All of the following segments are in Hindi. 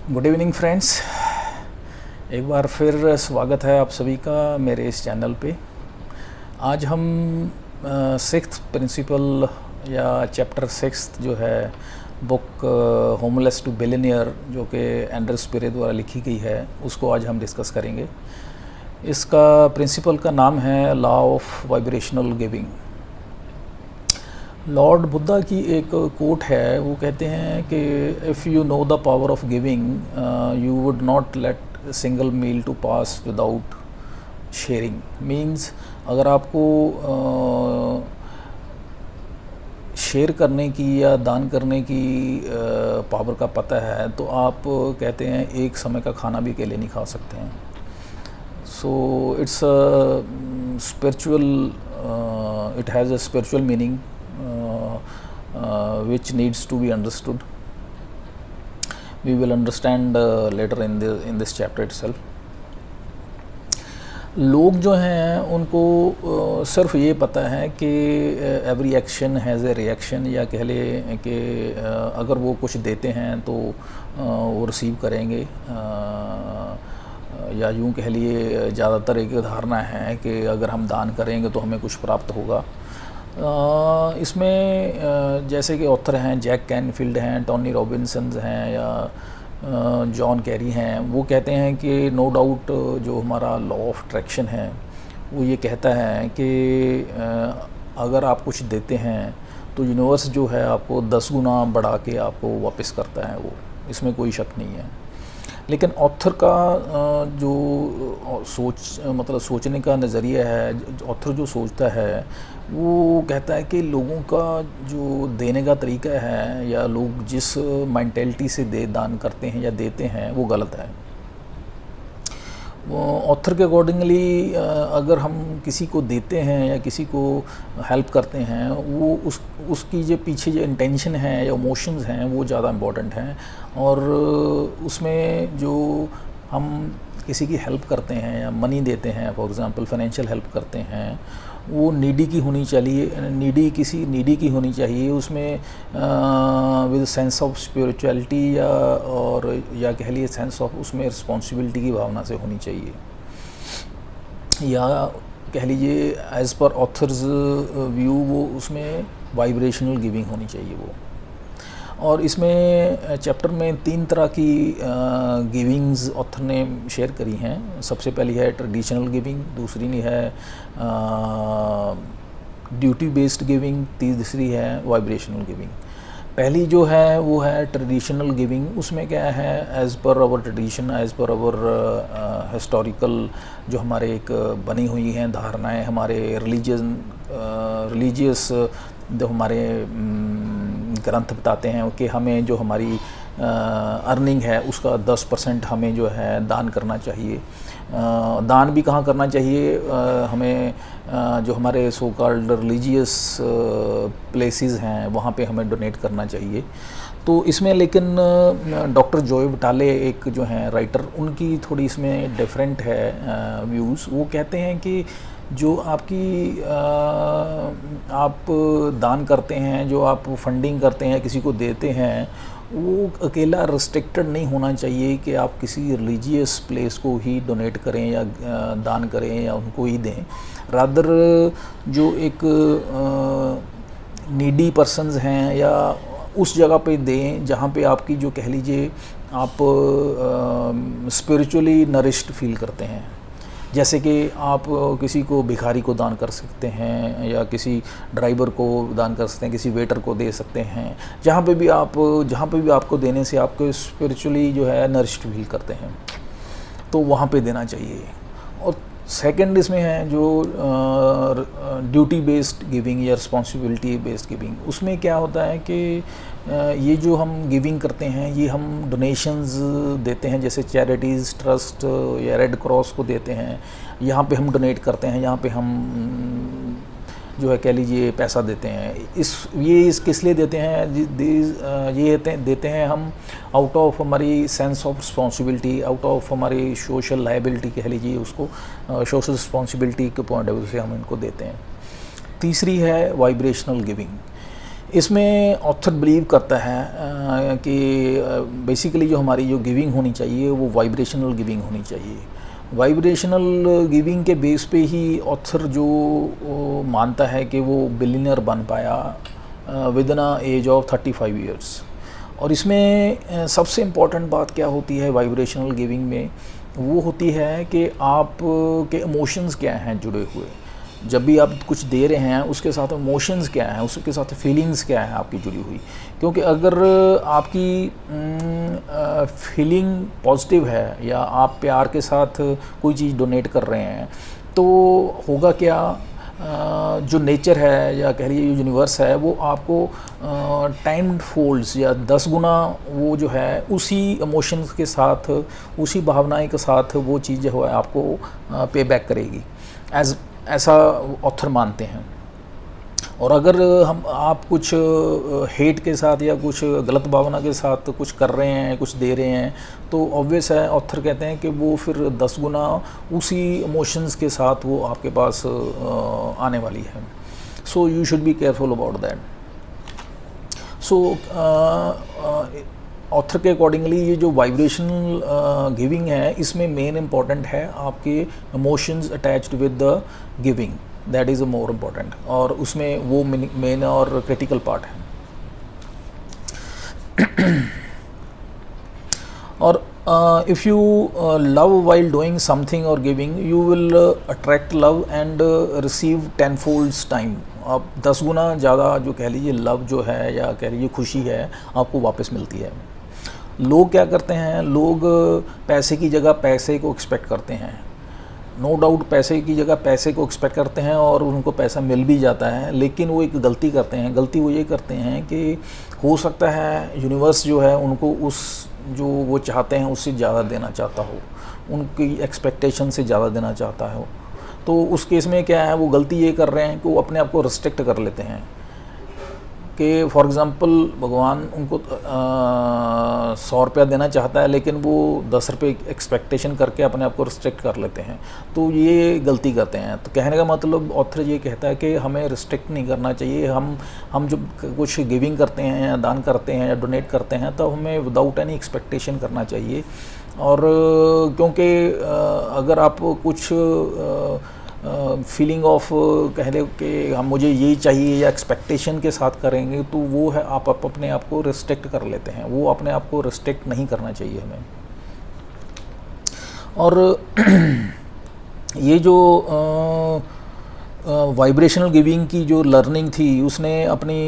Good evening friends. एक बार फिर स्वागत है आप सभी का मेरे इस चैनल पे। आज हम सिक्स्थ प्रिंसिपल या चैप्टर सिक्स्थ जो है बुक होमलेस टू बिलियनियर जो कि एंडर्स पिरे द्वारा लिखी गई है उसको आज हम डिस्कस करेंगे। इसका प्रिंसिपल का नाम है law of vibrational giving. Lord Buddha की एक कोट है, वो कहते हैं कि if you know the power of giving you would not let single meal to pass without sharing. Means अगर आपको शेयर करने की या दान करने की पावर का पता है तो आप कहते हैं एक समय का खाना भी अकेले नहीं खा सकते हैं। So it's spiritual, it has a spiritual meaning which needs to be understood. We will understand later in this chapter itself. लोग जो हैं उनको सिर्फ ये पता है कि every action has a reaction, या कह ले कि अगर वो कुछ देते हैं तो वो रिसीव करेंगे, या यूँ कह लिए ज़्यादातर एक धारणा है कि अगर हम दान करेंगे तो हमें कुछ प्राप्त होगा। इसमें जैसे कि ऑथर हैं जैक कैनफील्ड हैं, टोनी रॉबिन्सन हैं या जॉन कैरी हैं, वो कहते हैं कि नो डाउट जो हमारा लॉ ऑफ अट्रैक्शन है वो ये कहता है कि अगर आप कुछ देते हैं तो यूनिवर्स जो है आपको 10 गुना बढ़ा के आपको वापस करता है, वो इसमें कोई शक नहीं है। लेकिन ऑथर का जो सोचने का नज़रिया है, ऑथर जो सोचता है वो कहता है कि लोगों का जो देने का तरीका है या लोग जिस मेंटेलिटी से दान करते हैं या देते हैं वो गलत है। ऑथर के अकॉर्डिंगली अगर हम किसी को देते हैं या किसी को हेल्प करते हैं, वो उसकी जो पीछे जो इंटेंशन है या इमोशंस हैं वो ज़्यादा इम्पोर्टेंट हैं। और उसमें जो हम किसी की हेल्प करते हैं या मनी देते हैं, फॉर एग्ज़ाम्पल फाइनेंशियल हेल्प करते हैं, वो नीडी की होनी चाहिए, किसी नीडी की होनी चाहिए, उसमें विद सेंस ऑफ स्पिरिचुअलिटी या कह लिए सेंस ऑफ उसमें रिस्पॉन्सिबिलिटी की भावना से होनी चाहिए, या कह लीजिए एज़ पर ऑथर्स व्यू वो उसमें वाइब्रेशनल गिविंग होनी चाहिए वो। और इसमें चैप्टर में 3 तरह की गिविंग्स ऑथर ने शेयर करी हैं। सबसे पहली है ट्रेडिशनल गिविंग, दूसरी है ड्यूटी बेस्ड गिविंग, तीसरी है वाइब्रेशनल गिविंग। पहली जो है वो है ट्रेडिशनल गिविंग। उसमें क्या है, as per hour tradition, as per hour historical जो हमारे एक बनी हुई हैं धारणाएं, हमारे रिलीजियस जो हमारे ग्रंथ बताते हैं कि हमें जो हमारी अर्निंग है उसका 10% हमें जो है दान करना चाहिए। दान भी कहाँ करना चाहिए, हमें जो हमारे सो कॉल्ड रिलीजियस प्लेसेस हैं वहाँ पे हमें डोनेट करना चाहिए। तो इसमें लेकिन डॉक्टर जॉय विटाले एक जो हैं राइटर, उनकी थोड़ी इसमें डिफरेंट है व्यूज़। वो कहते हैं कि जो आप दान करते हैं, जो आप फंडिंग करते हैं, किसी को देते हैं, वो अकेला रिस्ट्रिक्टेड नहीं होना चाहिए कि आप किसी रिलीजियस प्लेस को ही डोनेट करें या दान करें या उनको ही दें। रादर जो एक नीडी पर्सन्स हैं या उस जगह पे दें जहाँ पे आपकी जो कह लीजिए आप स्पिरिचुअली नरिश्ड फील करते हैं। जैसे कि आप किसी को भिखारी को दान कर सकते हैं, या किसी ड्राइवर को दान कर सकते हैं, किसी वेटर को दे सकते हैं, जहाँ पे भी आपको देने से आपको स्पिरिचुअली जो है नरिश्ड फील करते हैं तो वहाँ पे देना चाहिए। और सेकंड इसमें है जो ड्यूटी बेस्ड गिविंग या रिस्पॉन्सिबिलिटी बेस्ड गिविंग। उसमें क्या होता है कि ये जो हम गिविंग करते हैं ये हम डोनेशंस देते हैं, जैसे चैरिटीज़, ट्रस्ट या रेड क्रॉस को देते हैं, यहाँ पे हम डोनेट करते हैं, यहाँ पे हम जो है कह लीजिए पैसा देते हैं। ये किस लिए देते हैं, ये देते हैं हम आउट ऑफ हमारी sense of responsibility, out of हमारी सोशल लायबिलिटी कह लीजिए उसको, सोशल रिस्पॉन्सिबिलिटी के पॉइंट ऑफ व्यू से हम इनको देते हैं। तीसरी है वाइब्रेशनल गिविंग। इसमें ऑथर बिलीव करता है कि बेसिकली जो हमारी जो गिविंग होनी चाहिए वो वाइब्रेशनल गिविंग होनी चाहिए। वाइब्रेशनल गिविंग के बेस पे ही ऑथर जो मानता है कि वो बिलियनर बन पाया within age of 35 years. और इसमें सबसे इम्पॉर्टेंट बात क्या होती है वाइब्रेशनल गिविंग में, वो होती है कि आप के इमोशंस क्या हैं जुड़े हुए। जब भी आप कुछ दे रहे हैं उसके साथ इमोशंस क्या हैं, उसके साथ फीलिंग्स क्या हैं आपकी जुड़ी हुई। क्योंकि अगर आपकी फीलिंग पॉजिटिव है या आप प्यार के साथ कोई चीज़ डोनेट कर रहे हैं तो होगा क्या, जो नेचर है या कह लीजिए यूनिवर्स है वो आपको टाइम्ड फोल्ड्स या 10 गुना वो जो है उसी इमोशंस के साथ, उसी भावनाएं के साथ वो चीज़ जो है आपको पे बैक करेगी, ऐसा ऑथर मानते हैं। और अगर आप कुछ हेट के साथ या कुछ गलत भावना के साथ कुछ कर रहे हैं, कुछ दे रहे हैं, तो ऑब्वियस है ऑथर कहते हैं कि वो फिर 10 गुना उसी इमोशंस के साथ वो आपके पास आने वाली है। So you should be careful about that. So author के अकॉर्डिंगली ये जो वाइब्रेशनल गिविंग है इसमें मेन इम्पॉर्टेंट है आपके emotions attached with the giving, that is a more important, और उसमें वो मेन और क्रिटिकल पार्ट है। और if you love while doing something और giving you will attract love and receive 10 folds time. आप 10 गुना ज़्यादा जो कह लीजिए लव जो है या कह लीजिए खुशी है आपको वापस मिलती है। लोग क्या करते हैं, लोग पैसे की जगह पैसे को एक्सपेक्ट करते हैं। नो डाउट पैसे की जगह पैसे को एक्सपेक्ट करते हैं और उनको पैसा मिल भी जाता है, लेकिन वो एक गलती करते हैं। गलती वो ये करते हैं कि हो सकता है यूनिवर्स जो है उनको उस जो वो चाहते हैं उससे ज़्यादा देना चाहता हो, उनकी एक्सपेक्टेशन से ज़्यादा देना चाहता हो। तो उस केस में क्या है, वो गलती ये कर रहे हैं कि वो अपने आप को रिस्ट्रिक्ट कर लेते हैं कि फॉर एग्ज़ाम्पल भगवान उनको 100 रुपया देना चाहता है लेकिन वो 10 रुपये एक्सपेक्टेशन करके अपने आप को रिस्ट्रिक्ट कर लेते हैं, तो ये गलती करते हैं। तो कहने का मतलब ऑथर ये कहता है कि हमें रिस्ट्रिक्ट नहीं करना चाहिए। हम जब कुछ गिविंग करते हैं या दान करते हैं या डोनेट करते हैं तो हमें विदाउट एनी एक्सपेक्टेशन करना चाहिए। और क्योंकि अगर आप कुछ फीलिंग ऑफ कह ले कि हम मुझे यही चाहिए या एक्सपेक्टेशन के साथ करेंगे तो वो है आप अपने आप को रिस्ट्रिक्ट कर लेते हैं। वो अपने आप को रिस्ट्रिक्ट नहीं करना चाहिए हमें। और ये जो वाइब्रेशनल गिविंग की जो लर्निंग थी उसने अपनी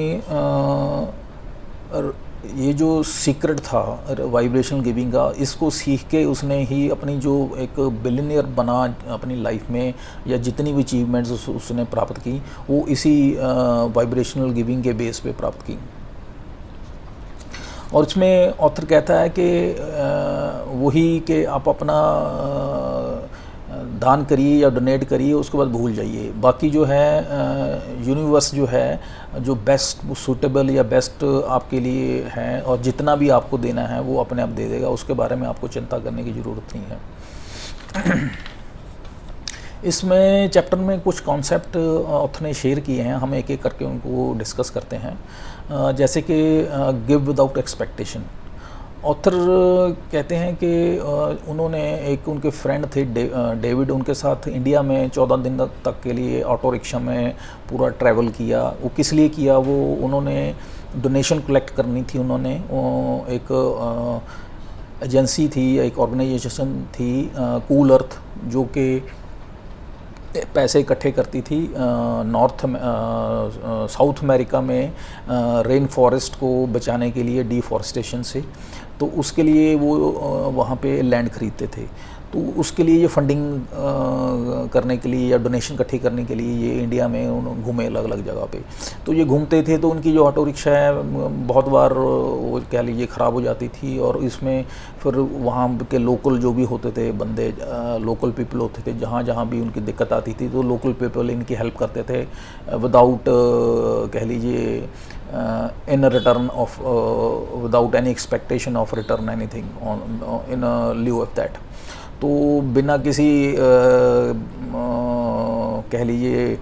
ये जो सीक्रेट था वाइब्रेशनल गिविंग का, इसको सीख के उसने ही अपनी जो एक बिलियनियर बना अपनी लाइफ में, या जितनी भी अचीवमेंट्स उसने प्राप्त की वो इसी वाइब्रेशनल गिविंग के बेस पे प्राप्त की। और इसमें ऑथर कहता है कि वही कि आप अपना दान करिए या डोनेट करिए, उसके बाद भूल जाइए। बाकी जो है यूनिवर्स जो है जो बेस्ट सूटेबल या बेस्ट आपके लिए है और जितना भी आपको देना है वो अपने आप दे देगा, उसके बारे में आपको चिंता करने की ज़रूरत नहीं है। इसमें चैप्टर में कुछ कॉन्सेप्ट ऑथर ने शेयर किए हैं, हम एक एक करके उनको डिस्कस करते हैं। जैसे कि गिव विदाउट एक्सपेक्टेशन। ऑथर कहते हैं कि उन्होंने एक उनके फ्रेंड थे डेविड, उनके साथ इंडिया में 14 दिन तक के लिए ऑटो रिक्शा में पूरा ट्रैवल किया। वो किस लिए किया, वो उन्होंने डोनेशन कलेक्ट करनी थी। उन्होंने एक एजेंसी थी, एक ऑर्गेनाइजेशन थी कूल अर्थ, जो कि पैसे इकट्ठे करती थी साउथ अमेरिका में रेन फॉरेस्ट को बचाने के लिए डिफॉरेस्टेशन से। तो उसके लिए वो वहाँ पे लैंड खरीदते थे। तो उसके लिए ये फंडिंग करने के लिए या डोनेशन इकट्ठी करने के लिए ये इंडिया में घूमे अलग अलग जगह पे। तो ये घूमते थे तो उनकी जो ऑटो रिक्शा है बहुत बार वो कह लीजिए ख़राब हो जाती थी। और इसमें फिर वहाँ के लोकल जो भी होते थे बंदे, लोकल पीपल होते थे, जहाँ जहाँ भी उनकी दिक्कत आती थी तो लोकल पीपल इनकी हेल्प करते थे विदाउट कह लीजिए इन return of without any expectation of return anything on in लिeu of that. तो बिना किसी कह लीजिए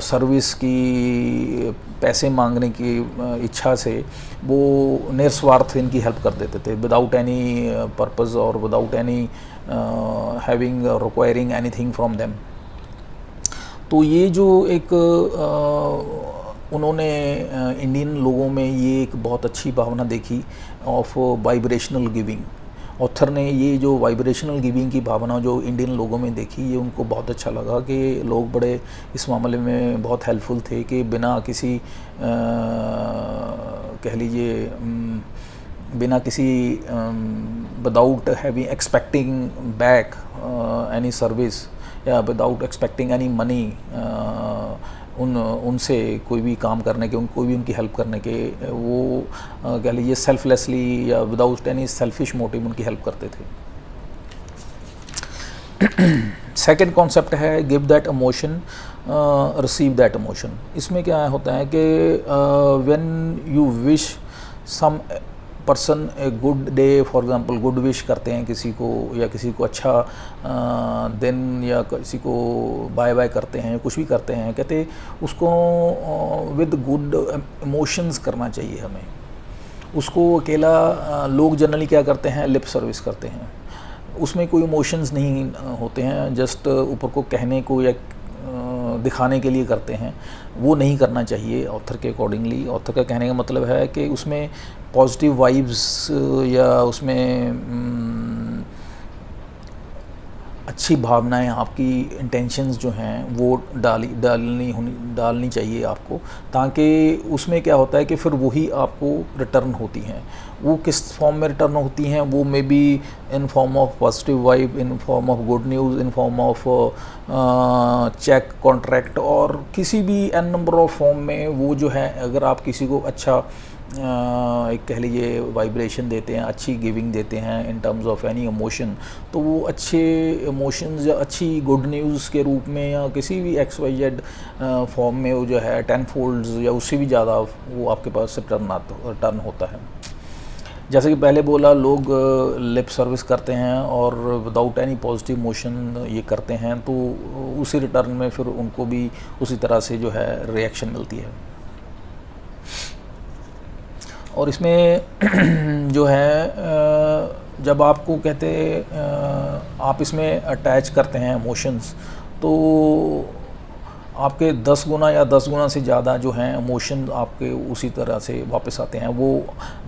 सर्विस की पैसे मांगने की इच्छा से वो निस्वार्थ इनकी हेल्प कर देते थे, विदाउट एनी पर्पस और without any having requiring anything from them. तो ये जो एक उन्होंने इंडियन लोगों में ये एक बहुत अच्छी भावना देखी ऑफ वाइब्रेशनल गिविंग। ऑथर ने ये जो वाइब्रेशनल गिविंग की भावना जो इंडियन लोगों में देखी, ये उनको बहुत अच्छा लगा कि लोग बड़े इस मामले में बहुत हेल्पफुल थे कि बिना किसी कह लीजिए बिना किसी without having expecting back any service या विदाउट एक्सपेक्टिंग एनी मनी उनसे कोई भी काम करने के, कोई भी उनकी हेल्प करने के, वो कह लीजिए सेल्फलेसली या विदाउट एनी सेल्फिश मोटिव उनकी हेल्प करते थे। सेकंड कॉन्सेप्ट है give that emotion receive that emotion. इसमें क्या होता है कि when you wish some person a good day, for example good wish करते हैं किसी को, या किसी को अच्छा दिन, या किसी को बाय बाय करते हैं, कुछ भी करते हैं, कहते उसको विद गुड इमोशंस करना चाहिए हमें। उसको अकेला लोग जनरली क्या करते हैं, लिप सर्विस करते हैं, उसमें कोई इमोशंस नहीं होते हैं, जस्ट ऊपर को कहने को या दिखाने के लिए करते हैं। वो नहीं करना चाहिए ऑथर के अकॉर्डिंगली। ऑथर का कहने का मतलब है कि उसमें पॉजिटिव वाइब्स या उसमें अच्छी भावनाएं, आपकी इंटेंशंस जो हैं वो डालनी चाहिए आपको, ताकि उसमें क्या होता है कि फिर वही आपको रिटर्न होती हैं। वो किस फॉर्म में रिटर्न होती हैं, वो may be in form of positive vibe, in form of good news, in form of cheque, contract, और किसी भी एन नंबर ऑफ फॉर्म में वो जो है, अगर आप किसी को अच्छा एक कह लीजिए वाइब्रेशन देते हैं, अच्छी गिविंग देते हैं in terms of any emotion, तो वो अच्छे इमोशंस या अच्छी गुड न्यूज़ के रूप में या किसी भी XYZ फॉर्म में वो जो है 10 फोल्ड्स या उससे भी ज़्यादा वो आपके पास रिटर्न होता है। जैसे कि पहले बोला, लोग लिप सर्विस करते हैं और विदाउट एनी पॉजिटिव इमोशन ये करते हैं, तो उसी रिटर्न में फिर उनको भी उसी तरह से जो है रिएक्शन मिलती है। और इसमें जो है जब आपको कहते आप इसमें अटैच करते हैं इमोशंस, तो आपके 10 गुना या 10 गुना से ज़्यादा जो हैं इमोशन आपके उसी तरह से वापस आते हैं। वो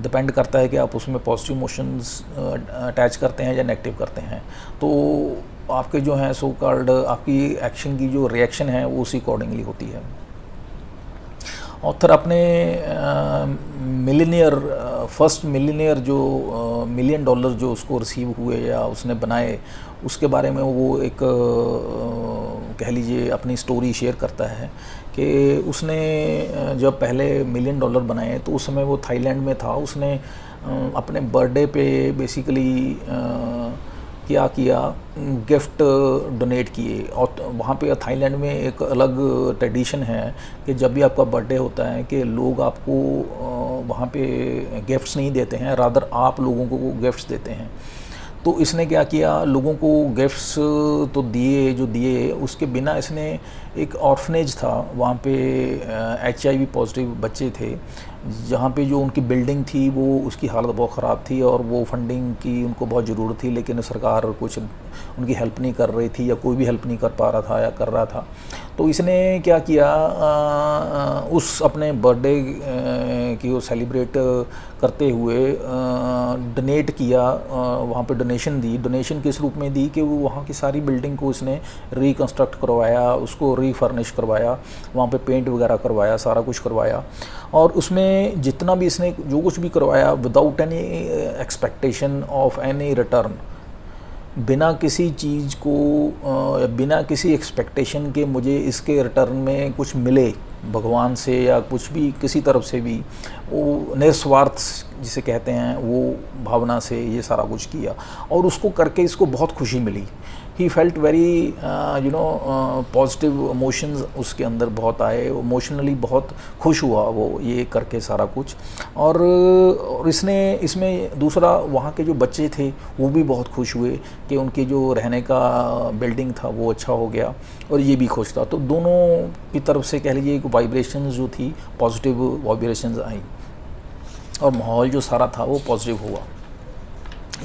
डिपेंड करता है कि आप उसमें पॉजिटिव इमोशंस अटैच करते हैं या नेगेटिव करते हैं। तो आपके जो हैं सो कॉल्ड आपकी एक्शन की जो रिएक्शन है वो उसी अकॉर्डिंगली होती है। ऑथर अपने मिलीनियर फर्स्ट मिलीनियर जो $1 मिलियन जो उसको रिसीव हुए या उसने बनाए, उसके बारे में वो एक कह लीजिए अपनी स्टोरी शेयर करता है कि उसने जब पहले $1 मिलियन बनाए तो उस समय वो थाईलैंड में था। उसने अपने बर्थडे पे बेसिकली क्या किया, गिफ्ट डोनेट किए। और वहाँ पे थाईलैंड में एक अलग ट्रेडिशन है कि जब भी आपका बर्थडे होता है कि लोग आपको वहाँ पे गिफ्ट्स नहीं देते हैं, रादर आप लोगों को गिफ्ट्स देते हैं। तो इसने क्या किया, लोगों को गिफ्ट्स तो दिए, उसके बिना इसने एक ऑर्फनेज था, वहाँ पे HIV पॉजिटिव बच्चे थे, जहाँ पे जो उनकी बिल्डिंग थी वो उसकी हालत बहुत ख़राब थी और वो फंडिंग की उनको बहुत ज़रूरत थी, लेकिन सरकार कुछ उनकी हेल्प नहीं कर रही थी या कोई भी हेल्प नहीं कर पा रहा था या कर रहा था। तो इसने क्या किया, उस अपने बर्थडे की वो सेलिब्रेट करते हुए डोनेट किया, वहाँ पे डोनेशन दी। डोनेशन किस रूप में दी कि वो वहाँ की सारी बिल्डिंग को इसने रिकंस्ट्रक्ट करवाया, उसको रीफर्निश करवाया, वहाँ पे पेंट वगैरह करवाया, सारा कुछ करवाया। और उसमें जितना भी इसने जो कुछ भी करवाया without any expectation of any return, बिना किसी चीज़ को बिना किसी एक्सपेक्टेशन के मुझे इसके रिटर्न में कुछ मिले भगवान से या कुछ भी किसी तरफ से भी, वो निस्वार्थ जिसे कहते हैं वो भावना से ये सारा कुछ किया, और उसको करके इसको बहुत खुशी मिली। He felt very positive emotions उसके अंदर बहुत आए, इमोशनली बहुत खुश हुआ वो ये करके सारा कुछ। और इसने इसमें दूसरा, वहाँ के जो बच्चे थे वो भी बहुत खुश हुए कि उनके जो रहने का बिल्डिंग था वो अच्छा हो गया, और ये भी खुश था। तो दोनों की तरफ से कह लीजिए वाइब्रेशंस जो थी, पॉजिटिव वाइब्रेशंस आई, और माहौल जो सारा था वो पॉजिटिव हुआ।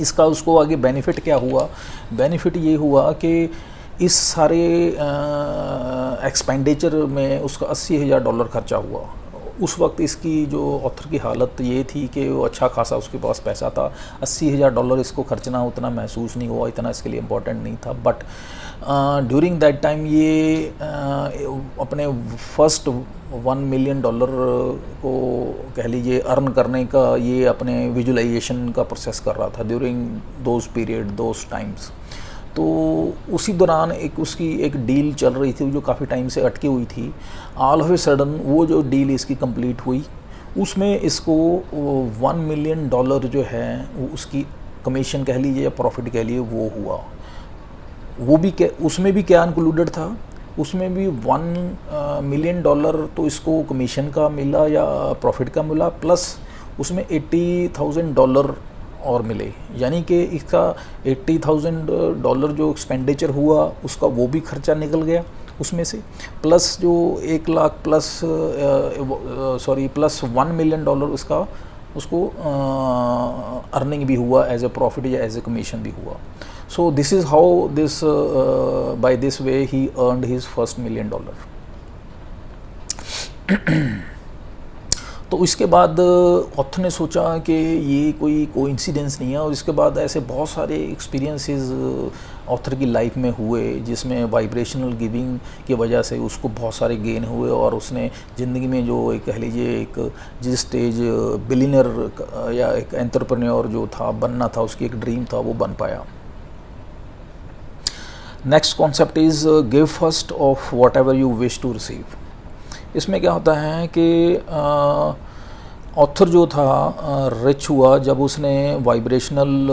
इसका उसको आगे बेनिफिट क्या हुआ? बेनिफिट ये हुआ कि इस सारे एक्सपेंडिचर में उसका $80,000 खर्चा हुआ। उस वक्त इसकी जो ऑथर की हालत ये थी कि वो अच्छा खासा उसके पास पैसा था। $80,000 इसको खर्चना उतना महसूस नहीं हुआ, इतना इसके लिए इम्पोर्टेंट नहीं था। बट ड्यूरिंग दैट टाइम ये अपने फर्स्ट $1 मिलियन को कह लीजिए अर्न करने का ये अपने विजुअलाइजेशन का प्रोसेस कर रहा था during those period, those times. तो उसी दौरान उसकी एक डील चल रही थी जो काफ़ी टाइम से अटकी हुई थी। ऑल ऑफ ए सडन वो जो डील इसकी कंप्लीट हुई, उसमें इसको $1 मिलियन जो है वो उसकी कमीशन कह लीजिए या प्रॉफिट कह लीजिए वो हुआ। वो भी क्या, उसमें भी क्या इंक्लूडेड था? उसमें भी $1 मिलियन तो इसको कमीशन का मिला या प्रॉफिट का मिला, प्लस उसमें $80,000 और मिले। यानी कि इसका $80,000 जो एक्सपेंडिचर हुआ उसका वो भी खर्चा निकल गया उसमें से, प्लस जो 1 लाख प्लस प्लस $1 मिलियन उसका उसको अर्निंग भी हुआ एज ए प्रॉफिट या एज ए कमीशन भी हुआ। So this is how this by this way he earned his first $1 million. तो इसके बाद ऑथर ने सोचा कि ये कोई कोइंसिडेंस नहीं है, और इसके बाद ऐसे बहुत सारे एक्सपीरियंसेस ऑथर की लाइफ में हुए जिसमें वाइब्रेशनल गिविंग की वजह से उसको बहुत सारे गेन हुए, और उसने ज़िंदगी में जो एक कह लीजिए एक जिस स्टेज बिलियनर या एक एंटरप्रेन्योर जो था बनना था, उसकी एक ड्रीम था, वो बन पाया। Next concept is give first of whatever you wish to receive. इसमें क्या होता है कि ऑथर जो था रिच हुआ जब उसने वाइब्रेशनल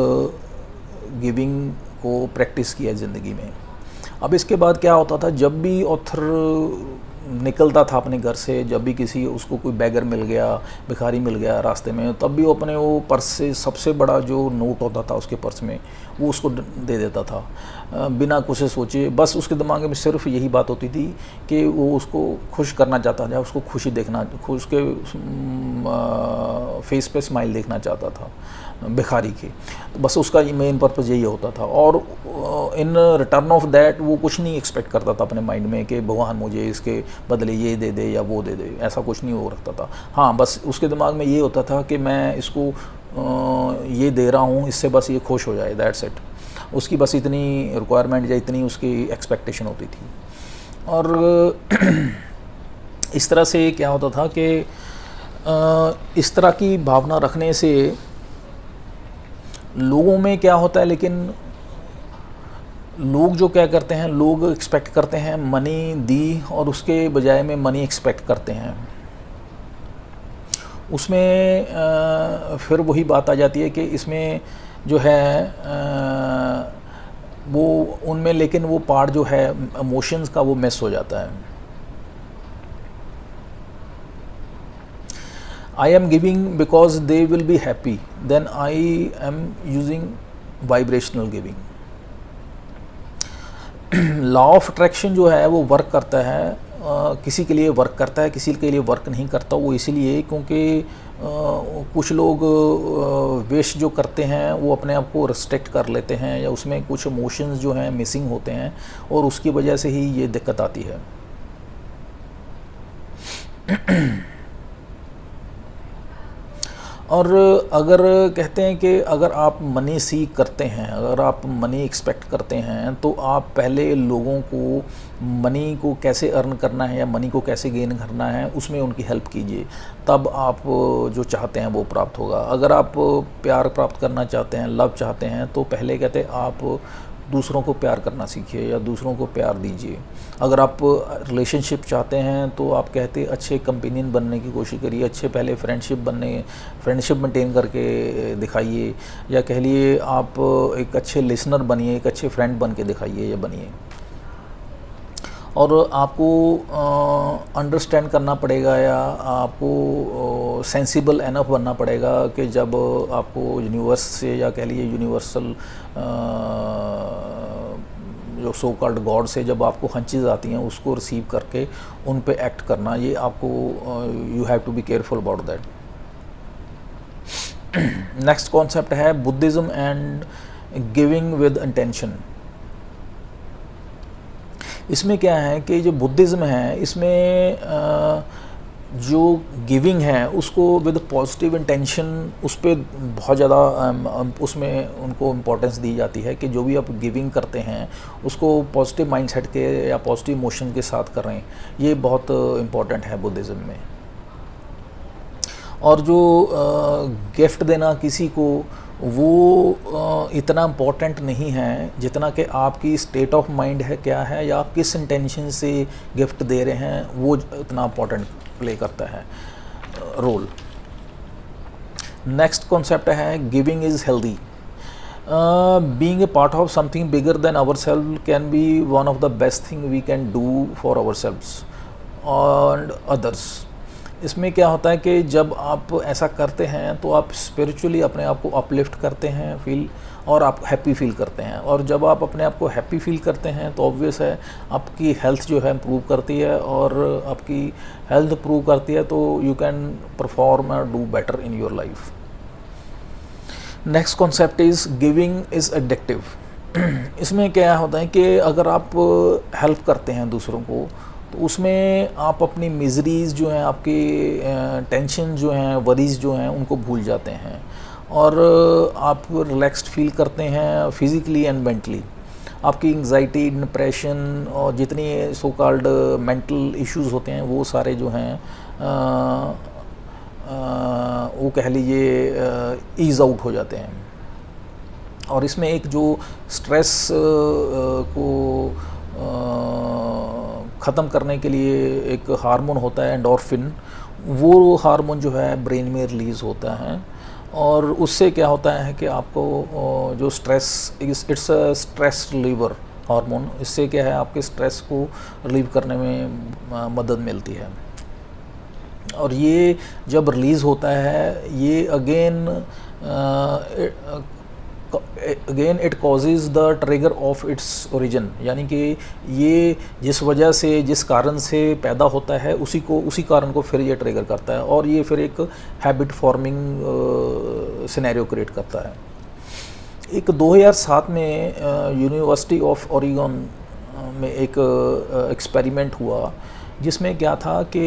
गिविंग को प्रैक्टिस किया ज़िंदगी में। अब इसके बाद क्या होता था, जब भी ऑथर निकलता था अपने घर से, जब भी किसी उसको कोई बैगर मिल गया, भिखारी मिल गया रास्ते में, तब भी वो अपने वो पर्स से सबसे बड़ा जो नोट होता था उसके पर्स में वो उसको दे देता था बिना कुछ सोचे। बस उसके दिमाग में सिर्फ यही बात होती थी कि वो उसको खुश करना चाहता था, उसको खुशी देखना, उसके फेस पे स्माइल देखना चाहता था भिखारी के। बस उसका मेन पर्पस यही होता था, और इन रिटर्न ऑफ दैट वो कुछ नहीं एक्सपेक्ट करता था अपने माइंड में कि भगवान मुझे इसके बदले ये दे दे या वो दे दे, ऐसा कुछ नहीं हो रखता था। हाँ, बस उसके दिमाग में ये होता था कि मैं इसको ये दे रहा हूँ, इससे बस ये खुश हो जाए, दैट्स इट। उसकी बस इतनी रिक्वायरमेंट या इतनी उसकी एक्सपेक्टेशन होती थी। और इस तरह से क्या होता था कि इस तरह की भावना रखने से लोगों में क्या होता है, लेकिन लोग जो क्या करते हैं, लोग एक्सपेक्ट करते हैं मनी दी, और उसके बजाय में मनी एक्सपेक्ट करते हैं। उसमें फिर वही बात आ जाती है कि इसमें जो है वो उनमें, लेकिन वो पार्ट जो है इमोशंस का वो मिस हो जाता है। I am giving because they will be happy, then I am using vibrational giving. Law of attraction जो है वो वर्क करता है, किसी के लिए वर्क करता है, किसी के लिए वर्क नहीं करता। वो इसीलिए क्योंकि कुछ लोग विश जो करते हैं वो अपने आप को रिस्ट्रिक्ट कर लेते हैं, या उसमें कुछ इमोशंस जो हैं मिसिंग होते हैं, और उसकी वजह से ही ये दिक्कत आती है। और अगर कहते हैं कि अगर आप मनी सीख करते हैं, अगर आप मनी एक्सपेक्ट करते हैं, तो आप पहले लोगों को मनी को कैसे अर्न करना है या मनी को कैसे गेन करना है उसमें उनकी हेल्प कीजिए, तब आप जो चाहते हैं वो प्राप्त होगा। अगर आप प्यार प्राप्त करना चाहते हैं, लव चाहते हैं, तो पहले कहते हैं आप दूसरों को प्यार करना सीखिए या दूसरों को प्यार दीजिए। अगर आप रिलेशनशिप चाहते हैं तो आप कहते अच्छे कंपेनियन बनने की कोशिश करिए, अच्छे पहले फ्रेंडशिप मेंटेन करके दिखाइए, या कह लिए आप एक अच्छे लिसनर बनिए, एक अच्छे फ्रेंड बन के दिखाइए या बनिए। और आपको अंडरस्टैंड करना पड़ेगा या आपको सेंसिबल एनफ बनना पड़ेगा कि जब आपको यूनिवर्स से या कह लीजिए यूनिवर्सल जो सो कॉल्ड गॉड से जब आपको हंचेस आती हैं उसको रिसीव करके उन पे एक्ट करना, ये आपको you have to be careful about that. Next concept है Buddhism and giving with intention. इसमें क्या है कि जो बुद्धिज़्म है इसमें जो गिविंग है उसको विद पॉजिटिव इंटेंशन उस पर बहुत ज़्यादा उसमें उनको इम्पोर्टेंस दी जाती है कि जो भी आप गिविंग करते हैं उसको पॉजिटिव माइंडसेट के या पॉजिटिव इमोशन के साथ करें, ये बहुत इम्पोर्टेंट है बुद्धिज़्म में। और जो गिफ्ट देना किसी को वो इतना इम्पोर्टेंट नहीं है जितना कि आपकी स्टेट ऑफ माइंड है क्या है या आप किस इंटेंशन से गिफ्ट दे रहे हैं, वो इतना इम्पोर्टेंट प्ले करता है रोल। नेक्स्ट कॉन्सेप्ट है giving is healthy. Being a part of something bigger than our self can be one of the best thing we can do for ourselves and others. इसमें क्या होता है कि जब आप ऐसा करते हैं तो आप स्पिरिचुअली अपने आप को अपलिफ्ट करते हैं फील, और आप हैप्पी फील करते हैं। और जब आप अपने आप को हैप्पी फील करते हैं तो ऑब्वियस है आपकी हेल्थ जो है इम्प्रूव करती है, और आपकी हेल्थ इम्प्रूव करती है तो यू कैन परफॉर्म और do better in your life. Next concept is giving is addictive. इसमें क्या होता है कि अगर आप हेल्प करते हैं दूसरों को तो उसमें आप अपनी मिजरीज़ जो हैं, आपकी टेंशन जो हैं, वरीज़ जो हैं, उनको भूल जाते हैं और आप रिलैक्स्ड फील करते हैं फिज़िकली एंड मेंटली। आपकी एंग्जाइटी, डिप्रेशन और जितनी सो कॉल्ड मेंटल इश्यूज़ होते हैं वो सारे जो हैं वो कह लीजिए ईज़ आउट हो जाते हैं। और इसमें एक जो स्ट्रेस को ख़त्म करने के लिए एक हार्मोन होता है एंडोर्फिन, वो हार्मोन जो है ब्रेन में रिलीज़ होता है, और उससे क्या होता है कि आपको जो stress, it's a stress reliever hormone, इससे क्या है आपके स्ट्रेस को रिलीव करने में मदद मिलती है। और ये जब रिलीज़ होता है ये again it causes the trigger of its origin, यानी कि ये जिस वजह से, जिस कारण से पैदा होता है उसी कारण को फिर ये ट्रिगर करता है, और ये फिर एक हैबिट फॉर्मिंग सिनेरियो क्रिएट करता है। एक 2007 में यूनिवर्सिटी ऑफ ओरेगन में एक एक्सपेरिमेंट हुआ जिसमें क्या था कि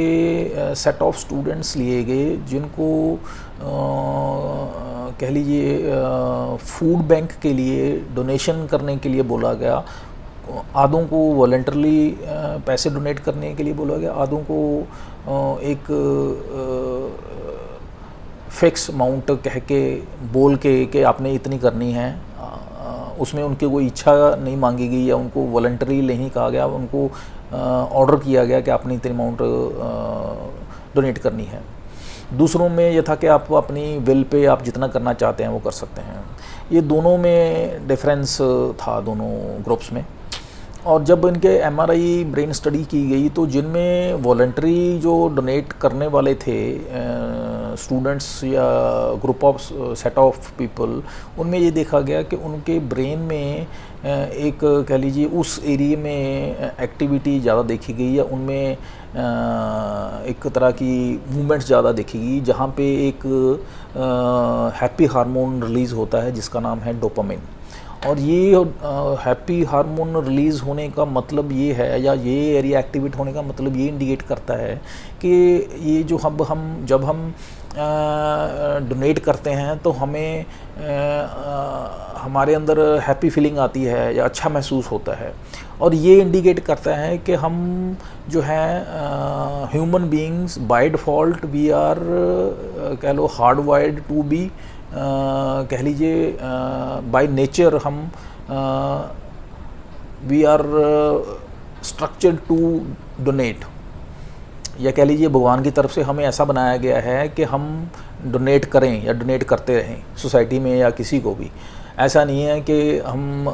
सेट ऑफ स्टूडेंट्स लिए गए जिनको कह लीजिए फूड बैंक के लिए डोनेशन करने के लिए बोला गया। आधों को वॉलंटरली पैसे डोनेट करने के लिए बोला गया, आधों को एक फिक्स अमाउंट कह के बोल के कि आपने इतनी करनी है। उसमें उनकी कोई इच्छा नहीं मांगी गई या उनको वॉलंटरी नहीं कहा गया, उनको ऑर्डर किया गया कि आपने इतनी अमाउंट डोनेट करनी है। दूसरों में ये था कि आप अपनी विल पे आप जितना करना चाहते हैं वो कर सकते हैं। ये दोनों में डिफरेंस था दोनों ग्रुप्स में। और जब इनके एमआरआई ब्रेन स्टडी की गई तो जिनमें वॉलंटरी जो डोनेट करने वाले थे स्टूडेंट्स या group of set of people, उनमें ये देखा गया कि उनके ब्रेन में एक कह लीजिए उस एरिया में एक्टिविटी ज़्यादा देखी गई या उनमें एक तरह की मूवमेंट्स ज़्यादा देखी गई जहाँ पे एक हैप्पी हार्मोन रिलीज़ होता है जिसका नाम है डोपामिन। और ये हैप्पी हार्मोन रिलीज़ होने का मतलब ये है, या ये एरिया एक्टिवेट होने का मतलब ये इंडिकेट करता है कि ये जो जब हम डोनेट करते हैं तो हमें हमारे अंदर हैप्पी फीलिंग आती है या अच्छा महसूस होता है। और ये इंडिकेट करता है कि हम जो है human beings by default we are कह लो हार्ड वायर्ड टू बी कह लीजिए बाय नेचर हम we are structured to donate, या कह लीजिए भगवान की तरफ से हमें ऐसा बनाया गया है कि हम डोनेट करें या डोनेट करते रहें सोसाइटी में या किसी को भी। ऐसा नहीं है कि हम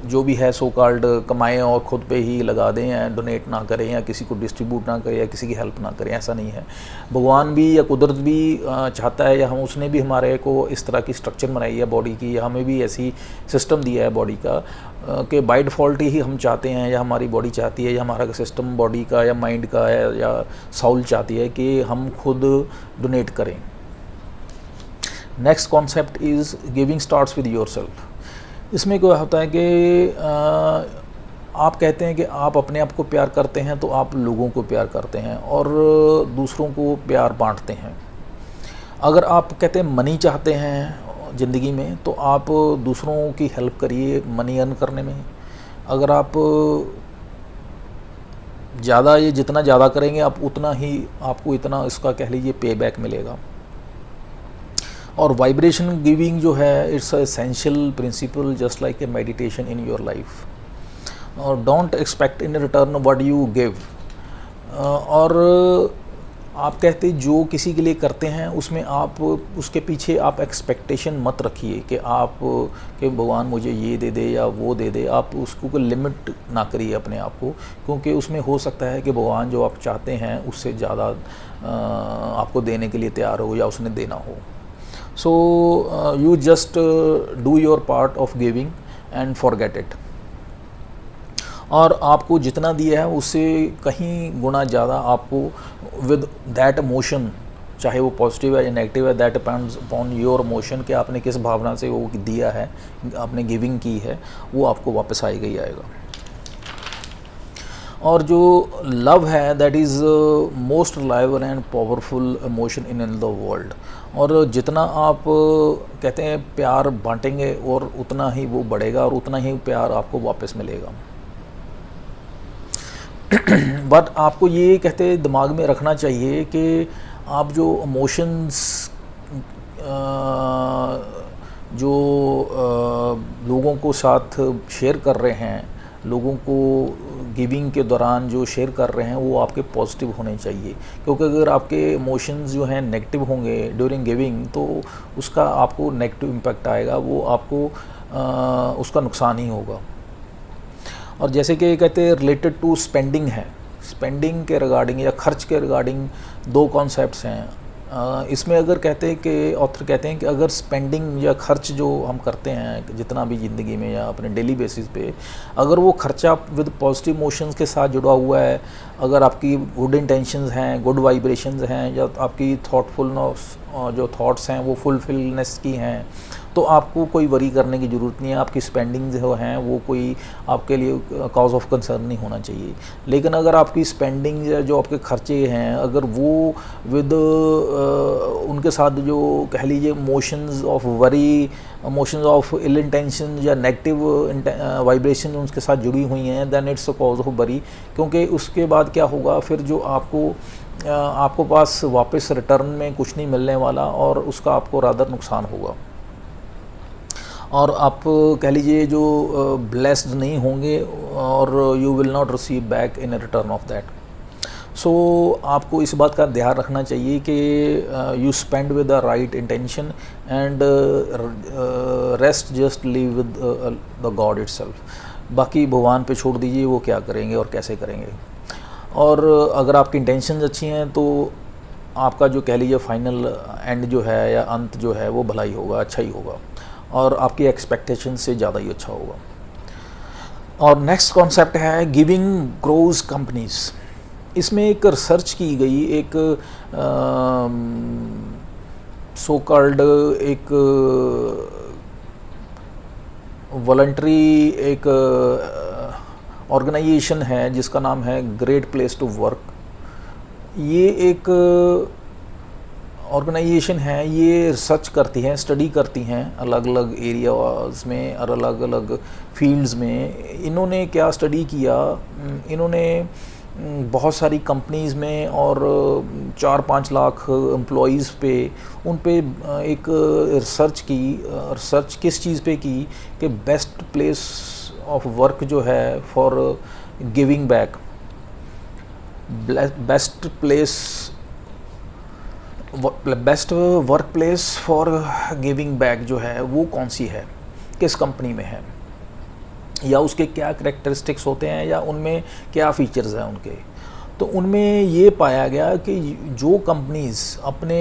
जो भी है सो कॉल्ड कमाएं और ख़ुद पे ही लगा दें या डोनेट ना करें या किसी को डिस्ट्रीब्यूट ना करें या किसी की हेल्प ना करें, ऐसा नहीं है। भगवान भी या कुदरत भी चाहता है, या हम उसने भी हमारे को इस तरह की स्ट्रक्चर बनाई है बॉडी की, या हमें भी ऐसी सिस्टम दिया है बॉडी का कि बाय डिफ़ॉल्ट ही हम चाहते हैं, या हमारी बॉडी चाहती है, या हमारा सिस्टम बॉडी का या माइंड का है या साउल चाहती है कि हम खुद डोनेट करें। Next concept is giving starts with yourself. इसमें क्या होता है कि आप कहते हैं कि आप अपने आप को प्यार करते हैं तो आप लोगों को प्यार करते हैं और दूसरों को प्यार बांटते हैं। अगर आप कहते हैं मनी चाहते हैं ज़िंदगी में तो आप दूसरों की हेल्प करिए मनी अर्न करने में। अगर आप ज़्यादा ये जितना ज़्यादा करेंगे आप उतना ही आपको इतना इसका कह लीजिए पे बैक मिलेगा। और वाइब्रेशन गिविंग जो है it's essential principle just like a meditation in your life. और don't expect in return what you give. और आप कहते जो किसी के लिए करते हैं उसमें आप उसके पीछे आप एक्सपेक्टेशन मत रखिए कि आप कि भगवान मुझे ये दे दे या वो दे दे। आप उसको कोई लिमिट ना करिए अपने आप को, क्योंकि उसमें हो सकता है कि भगवान जो आप चाहते हैं उससे ज़्यादा आपको देने के लिए तैयार हो या उसने देना हो। So you just do your part of giving and forget it। और आपको जितना दिया है उससे कहीं गुना ज़्यादा आपको with that emotion, चाहे वो पॉजिटिव है या नेगेटिव है, that depends upon your emotion कि आपने किस भावना से वो दिया है, आपने गिविंग की है, वो आपको वापस आएगा ही आएगा। और जो लव है that is most reliable and powerful emotion in the world. और जितना आप कहते हैं प्यार बांटेंगे और उतना ही वो बढ़ेगा और उतना ही प्यार आपको वापस मिलेगा। बट आपको ये कहते दिमाग में रखना चाहिए कि आप जो इमोशंस जो लोगों को साथ शेयर कर रहे हैं, लोगों को गिविंग के दौरान जो शेयर कर रहे हैं वो आपके पॉजिटिव होने चाहिए। क्योंकि अगर आपके इमोशंस जो हैं नेगेटिव होंगे ड्यूरिंग गिविंग तो उसका आपको नेगेटिव इम्पैक्ट आएगा, वो आपको उसका नुकसान ही होगा। और जैसे कि कहते हैं रिलेटेड टू स्पेंडिंग है, स्पेंडिंग के रिगार्डिंग या खर्च के रिगार्डिंग दो कॉन्सेप्ट्स हैं। इसमें अगर कहते हैं कि ऑथर कहते हैं कि अगर स्पेंडिंग या खर्च जो हम करते हैं जितना भी ज़िंदगी में या अपने डेली बेसिस पे, अगर वो खर्चा विद पॉजिटिव इमोशंस के साथ जुड़ा हुआ है, अगर आपकी गुड इंटेंशंस हैं, गुड वाइब्रेशंस हैं, या आपकी थॉटफुलनेस जो थॉट्स हैं वो फुलफिलनेस की हैं, तो आपको कोई वरी करने की ज़रूरत नहीं है। आपकी स्पेंडिंग जो हैं वो कोई आपके लिए कॉज ऑफ कंसर्न नहीं होना चाहिए। लेकिन अगर आपकी स्पेंडिंग या जो आपके खर्चे हैं अगर वो विद उनके साथ जो कह लीजिए emotions of worry, emotions of ill intention या नेगेटिव वाइब्रेशन उनके साथ जुड़ी हुई हैं, then it's a cause of worry. क्योंकि उसके बाद क्या होगा, फिर जो आपको पास वापस रिटर्न में कुछ नहीं मिलने वाला और उसका आपको रादर नुकसान होगा। और आप कह लीजिए जो ब्लेस्ड नहीं होंगे और you will not receive back in return of that. So आपको इस बात का ध्यान रखना चाहिए कि you spend with the right intention and rest just live with the God itself. बाकी भगवान पे छोड़ दीजिए वो क्या करेंगे और कैसे करेंगे। और अगर आपकी इंटेंशन अच्छी हैं तो आपका जो कह लीजिए फाइनल एंड जो है या अंत जो है वो भला ही होगा, अच्छा ही होगा और आपकी एक्सपेक्टेशन से ज़्यादा ही अच्छा होगा। और नेक्स्ट कॉन्सेप्ट है गिविंग ग्रोज कंपनीज। इसमें एक रिसर्च की गई, एक सो कॉल्ड एक वॉलंटरी एक ऑर्गेनाइजेशन है जिसका नाम है ग्रेट प्लेस टू वर्क। ये एक ऑर्गेनाइजेशन है, ये रिसर्च करती हैं, स्टडी करती हैं अलग अलग एरियाज़ में और अलग अलग फील्ड्स में। इन्होंने क्या स्टडी किया, इन्होंने बहुत सारी कंपनीज़ में और 4-5 लाख एम्प्लॉइज़ पे उन पे एक रिसर्च की। रिसर्च किस चीज़ पे की कि बेस्ट प्लेस ऑफ वर्क जो है for giving back, best work place for giving back जो है वो कौन सी है, किस कंपनी में है, या उसके क्या करेक्टरिस्टिक्स होते हैं, या उनमें क्या फीचर्स हैं उनके। तो उनमें ये पाया गया कि जो कंपनीज़ अपने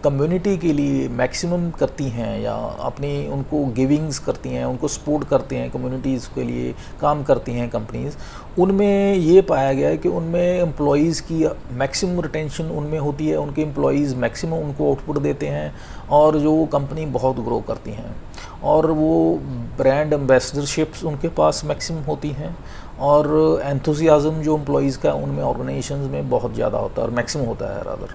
कम्युनिटी के लिए मैक्सिमम करती हैं या अपनी उनको गिविंग्स करती हैं, उनको सपोर्ट करते हैं, कम्युनिटीज़ के लिए काम करती हैं कंपनीज़, उनमें ये पाया गया है कि उनमें एम्प्लॉयज़ की मैक्सिमम रिटेंशन उनमें होती है, उनके एम्प्लॉयज़ मैक्सिमम उनको आउटपुट देते हैं और जो कंपनी बहुत ग्रो करती हैं, और वो ब्रांड एम्बेसडरशिप्स उनके पास मैक्सिमम होती हैं, और एंथुसियाज़म जो एम्प्लॉयज़ का उनमें ऑर्गेनाइजेशंस में बहुत ज़्यादा होता है और मैक्सिमम होता है रादर,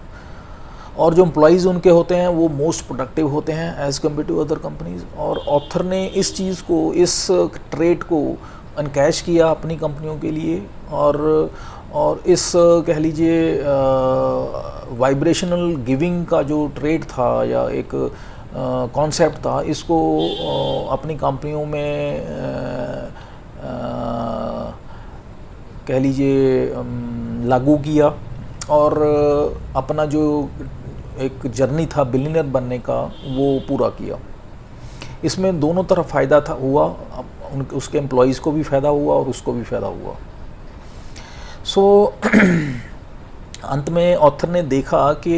और जो एम्प्लॉयज़ उनके होते हैं वो मोस्ट प्रोडक्टिव होते हैं as compare to other companies. और ऑथर ने इस चीज़ को, इस ट्रेट को अनकैश किया अपनी कंपनियों के लिए, और इस कह लीजिए वाइब्रेशनल गिविंग का जो ट्रेट था या एक कॉन्सेप्ट था, इसको अपनी कंपनियों में कह लीजिए लागू किया, और अपना जो एक जर्नी था बिलियनर बनने का वो पूरा किया। इसमें दोनों तरफ फ़ायदा था हुआ, उसके एम्प्लॉयज़ को भी फ़ायदा हुआ और उसको भी फ़ायदा हुआ। सो अंत में ऑथर ने देखा कि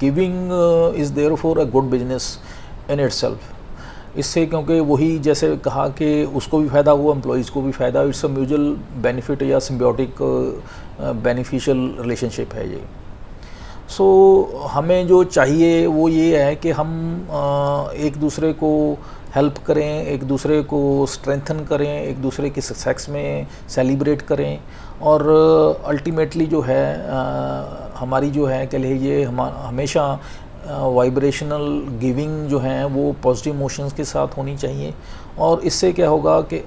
giving is there for a good business in itself. इससे क्योंकि वही जैसे कहा कि उसको भी फ़ायदा हुआ, एम्प्लॉयज़ को भी फ़ायदा, इट्स अ म्यूचुअल बेनिफिट या सिम्बियोटिक बेनिफिशियल रिलेशनशिप है ये। सो हमें जो चाहिए वो ये है कि हम एक दूसरे को हेल्प करें, एक दूसरे को स्ट्रेंथन करें, एक दूसरे की सक्सेस में सेलिब्रेट करें, और अल्टीमेटली जो है हमारी जो है कह लीजिए हमेशा वाइब्रेशनल गिविंग जो है वो पॉजिटिव इमोशंस के साथ होनी चाहिए। और इससे क्या होगा कि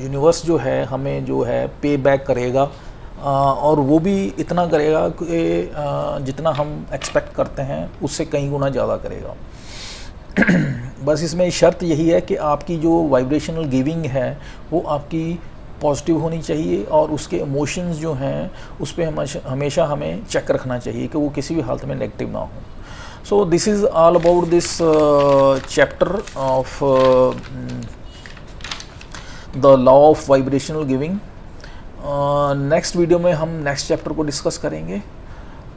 यूनिवर्स जो है हमें जो है पे बैक करेगा, और वो भी इतना करेगा कि जितना हम एक्सपेक्ट करते हैं उससे कई गुना ज़्यादा करेगा। बस इसमें शर्त यही है कि आपकी जो वाइब्रेशनल गिविंग है वो आपकी पॉजिटिव होनी चाहिए, और उसके इमोशंस जो हैं उस पर हमेशा हमें चेक रखना चाहिए कि वो किसी भी हालत में नेगेटिव ना हो। So this is all about this chapter of the law of vibrational giving. Next video में हम नेक्स्ट चैप्टर को डिस्कस करेंगे।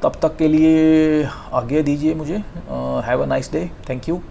तब तक के लिए आज्ञा दीजिए मुझे। Have a nice day. Thank you.